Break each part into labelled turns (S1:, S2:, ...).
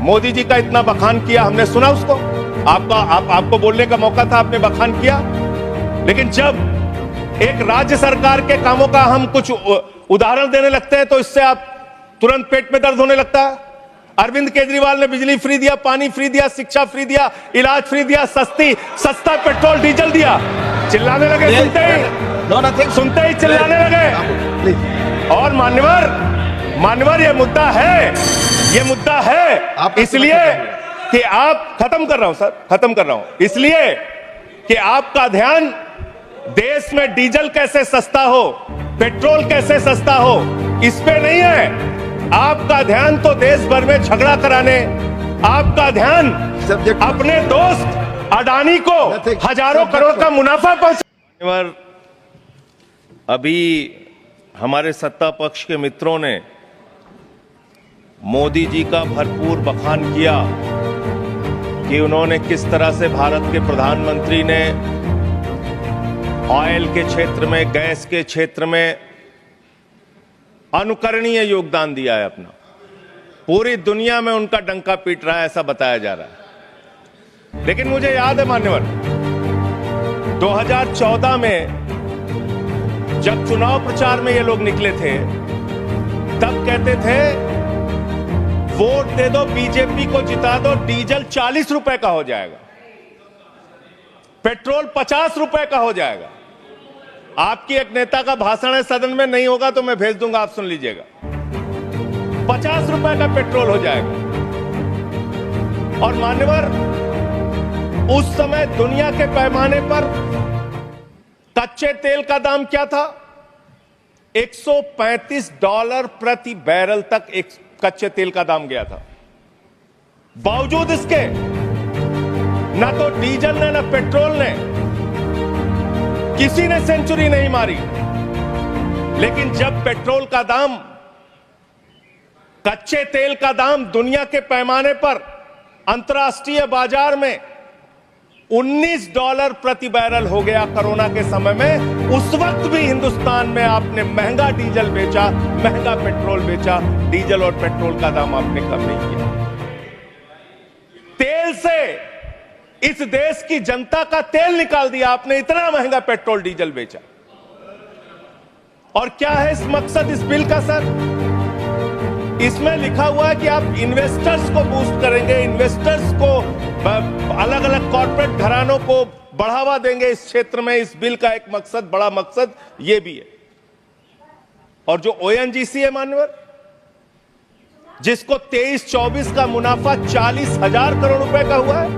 S1: मोदी जी का इतना बखान किया, हमने सुना उसको, आपको बोलने का मौका था, आपने बखान किया। लेकिन जब एक राज्य सरकार के कामों का हम कुछ उदाहरण देने लगते हैं तो इससे आप तुरंत पेट में दर्द होने लगता है। अरविंद केजरीवाल ने बिजली फ्री दिया, पानी फ्री दिया, शिक्षा फ्री दिया, इलाज फ्री दिया, सस्ता पेट्रोल डीजल दिया। चिल्लाने लगे सुनते ही चिल्लाने लगे। और मान्यवर ये मुद्दा है इसलिए कि आप खत्म कर रहा हूं इसलिए कि आपका ध्यान देश में डीजल कैसे सस्ता हो, पेट्रोल कैसे सस्ता हो, इस पे नहीं है। आपका ध्यान तो देश भर में झगड़ा कराने, आपका ध्यान अपने दोस्त अडानी को हजारों करोड़ का मुनाफा पहुंचाने। अभी हमारे सत्ता पक्ष के मित्रों ने मोदी जी का भरपूर बखान किया कि उन्होंने किस तरह से भारत के प्रधानमंत्री ने ऑयल के क्षेत्र में, गैस के क्षेत्र में अनुकरणीय योगदान दिया है अपना। पूरी दुनिया में उनका डंका पीट रहा है, ऐसा बताया जा रहा है। लेकिन मुझे याद है मान्यवर, 2014 में जब चुनाव प्रचार में ये लोग निकले थे, तब कहते थे वोट दे दो, बीजेपी को जिता दो, डीजल 40 रुपए का हो जाएगा, पेट्रोल 50 रुपए का हो जाएगा। आपकी एक नेता का भाषण है, सदन में नहीं होगा तो मैं भेज दूंगा, आप सुन लीजिएगा। 50 रुपए का पेट्रोल हो जाएगा। और मान्यवर, उस समय दुनिया के पैमाने पर कच्चे तेल का दाम क्या था? $135 प्रति बैरल तक एक कच्चे तेल का दाम गया था। बावजूद इसके ना तो डीजल ने ना पेट्रोल ने, किसी ने सेंचुरी नहीं मारी। लेकिन जब पेट्रोल का दाम, कच्चे तेल का दाम दुनिया के पैमाने पर अंतर्राष्ट्रीय बाजार में $19 प्रति बैरल हो गया कोरोना के समय में, उस वक्त भी हिंदुस्तान में आपने महंगा डीजल बेचा, महंगा पेट्रोल बेचा, डीजल और पेट्रोल का दाम आपने कम नहीं किया। तेल से इस देश की जनता का तेल निकाल दिया आपने, इतना महंगा पेट्रोल डीजल बेचा। और क्या है इस मकसद इस बिल का सर? इसमें लिखा हुआ है कि आप इन्वेस्टर्स को बूस्ट करेंगे, इन्वेस्टर्स को, अलग अलग कॉर्पोरेट घरानों को बढ़ावा देंगे इस क्षेत्र में। इस बिल का एक मकसद, बड़ा मकसद यह भी है। और जो ओएनजीसी है मान्यवर, जिसको 23-24 का मुनाफा 40,000 करोड़ रुपए का हुआ है,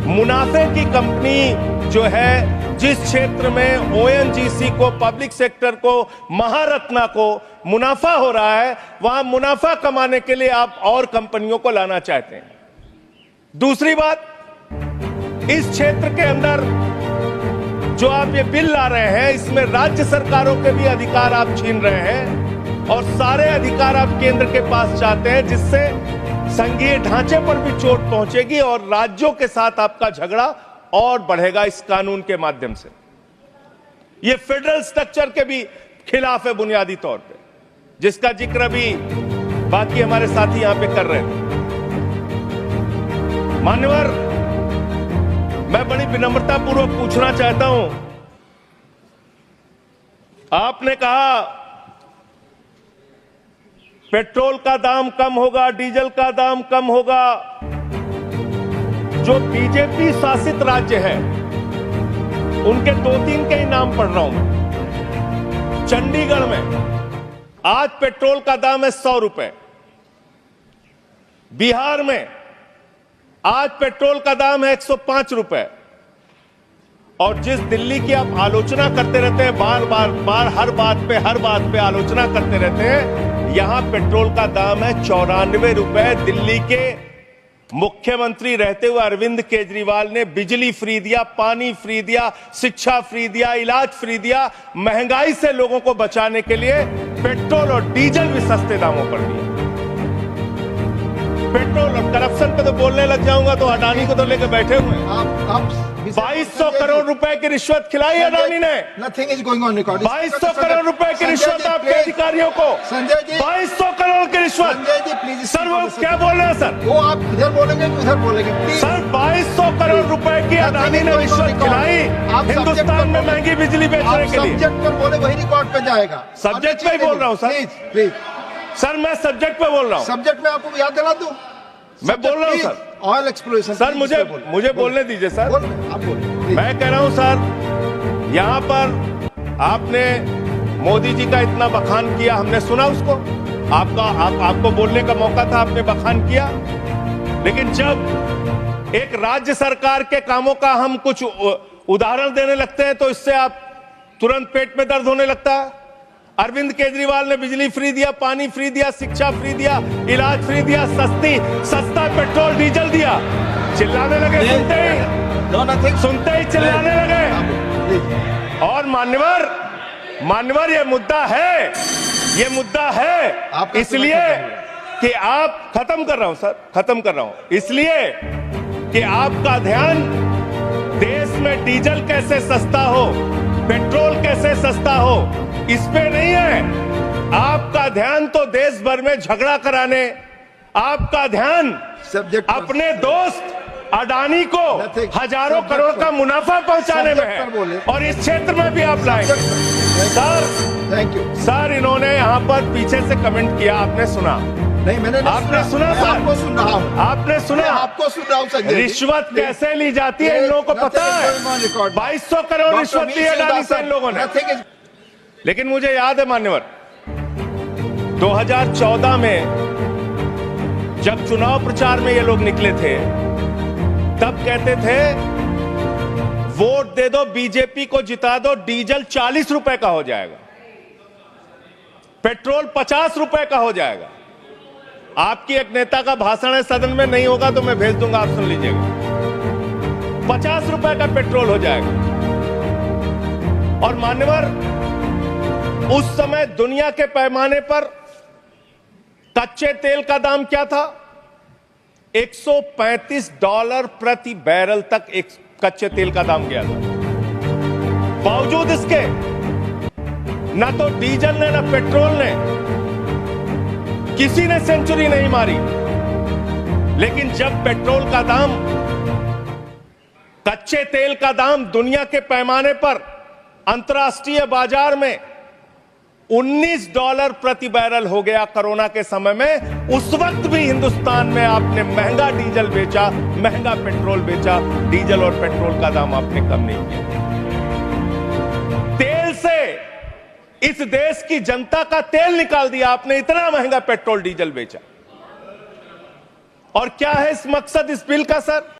S1: मुनाफे की कंपनी जो है, जिस क्षेत्र में ओएनजीसी को, पब्लिक सेक्टर को, महारत्ना को मुनाफा हो रहा है, वहां मुनाफा कमाने के लिए आप और कंपनियों को लाना चाहते हैं। दूसरी बात, इस क्षेत्र के अंदर जो आप ये बिल ला रहे हैं, इसमें राज्य सरकारों के भी अधिकार आप छीन रहे हैं और सारे अधिकार आप केंद्र के पास चाहते हैं, जिससे संघीय ढांचे पर भी चोट पहुंचेगी और राज्यों के साथ आपका झगड़ा और बढ़ेगा इस कानून के माध्यम से। यह फेडरल स्ट्रक्चर के भी खिलाफ है बुनियादी तौर पे, जिसका जिक्र भी बाकी हमारे साथी यहां पे कर रहे थे। मान्यवर, मैं बड़ी विनम्रता पूर्वक पूछना चाहता हूं, आपने कहा पेट्रोल का दाम कम होगा, डीजल का दाम कम होगा। जो बीजेपी शासित राज्य है, उनके 2-3 के ही नाम पढ़ रहा हूं मैं। चंडीगढ़ में आज पेट्रोल का दाम है 100 रुपए। बिहार में आज पेट्रोल का दाम है 105 रुपए। और जिस दिल्ली की आप आलोचना करते रहते हैं, बार हर बात पे आलोचना करते रहते हैं, यहां पेट्रोल का दाम है 94 रुपए। दिल्ली के मुख्यमंत्री रहते हुए अरविंद केजरीवाल ने बिजली फ्री दिया, पानी फ्री दिया, शिक्षा फ्री दिया, इलाज फ्री दिया। महंगाई से लोगों को बचाने के लिए पेट्रोल और डीजल भी सस्ते दामों पर दिया। पेट्रोल और करप्शन पे तो बोलने लग जाऊंगा तो अडानी को तो लेकर बैठे हुए हैं।
S2: आप
S1: 2200 करोड़ रुपए की रिश्वत खिलाई अडानी ने।
S2: Nothing is going on record.
S1: 2200 crore रुपए की रिश्वत आपके अधिकारियों को।
S2: संजय जी
S1: 2200 करोड़ की रिश्वत।
S2: संजय जी प्लीज।
S1: सर वो क्या बोल रहे हैं सर?
S2: वो आप इधर बोलेंगे कि उधर बोलेंगे प्लीज।
S1: सर 2200 करोड़ रुपए की अडानी ने रिश्वत खिलाई हिंदुस्तान में महंगी बिजली बेचने के लिए।
S2: सब्जेक्ट पर बोले वही रिकॉर्ड पे जाएगा।
S1: सब्जेक्ट पे ही बोल रहा हूँ सर।
S2: प्लीज प्लीज
S1: सर मैं सब्जेक्ट पे बोल रहा हूँ।
S2: सब्जेक्ट में आपको याद दिला दूं।
S1: मैं बोल रहा हूँ सर।
S2: Oil exploration.
S1: सर मुझे बोलने दीजिए सर।
S2: आप बोलिए।
S1: मैं कह रहा हूं सर, यहां पर आपने मोदी जी का इतना बखान किया, हमने सुना उसको। आपको बोलने का मौका था, आपने बखान किया। लेकिन जब एक राज्य सरकार के कामों का हम कुछ उदाहरण देने लगते हैं तो इससे आप तुरंत पेट में दर्द होने लगता है। अरविंद केजरीवाल ने बिजली फ्री दिया, पानी फ्री दिया, शिक्षा फ्री दिया, इलाज फ्री दिया, सस्ता पेट्रोल डीजल दिया। चिल्लाने लगे सुनते ही चिल्लाने लगे। और मान्यवर ये मुद्दा है इसलिए कि आप खत्म कर रहा हूं इसलिए कि आपका ध्यान देश में डीजल कैसे सस्ता हो, पेट्रोल कैसे सस्ता हो, इस पे नहीं है। आपका ध्यान तो देश भर में झगड़ा कराने, आपका ध्यान अपने दोस्त अडानी को हजारों करोड़ का मुनाफा पहुंचाने में है। और इस क्षेत्र में भी आप लाएंगे। Sir
S2: thank you
S1: sir. इन्होंने यहां पर पीछे से कमेंट किया, आपने सुना?
S2: नहीं मैंने
S1: आपने सुना सर?
S2: आपको सुन रहा हूं।
S1: आपने सुना?
S2: आपको सुन रहा हूं संजय।
S1: रिश्वत कैसे ली जाती है इन लोगों को पता है। 2200 करोड़ रिश्वत ली अडानी से इन लोगों ने। लेकिन मुझे याद है मान्यवर, 2014 में जब चुनाव प्रचार में ये लोग निकले थे तब कहते थे वोट दे दो, बीजेपी को जिता दो, डीजल 40 रुपए का हो जाएगा, पेट्रोल 50 रुपए का हो जाएगा। आपकी एक नेता का भाषण है, सदन में नहीं होगा तो मैं भेज दूंगा, आप सुन लीजिएगा। 50 रुपए का पेट्रोल हो जाएगा। और मान्यवर उस समय दुनिया के पैमाने पर कच्चे तेल का दाम क्या था? $135 प्रति बैरल तक एक कच्चे तेल का दाम गया था। बावजूद इसके ना तो डीजल ने ना पेट्रोल ने किसी ने सेंचुरी नहीं मारी। लेकिन जब पेट्रोल का दाम, कच्चे तेल का दाम दुनिया के पैमाने पर अंतर्राष्ट्रीय बाजार में $19 प्रति बैरल हो गया कोरोना के समय में, उस वक्त भी हिंदुस्तान में आपने महंगा डीजल बेचा, महंगा पेट्रोल बेचा। डीजल और पेट्रोल का दाम आपने कम नहीं किया। तेल से इस देश की जनता का तेल निकाल दिया आपने, इतना महंगा पेट्रोल डीजल बेचा। और क्या है इस मकसद इस बिल का सर?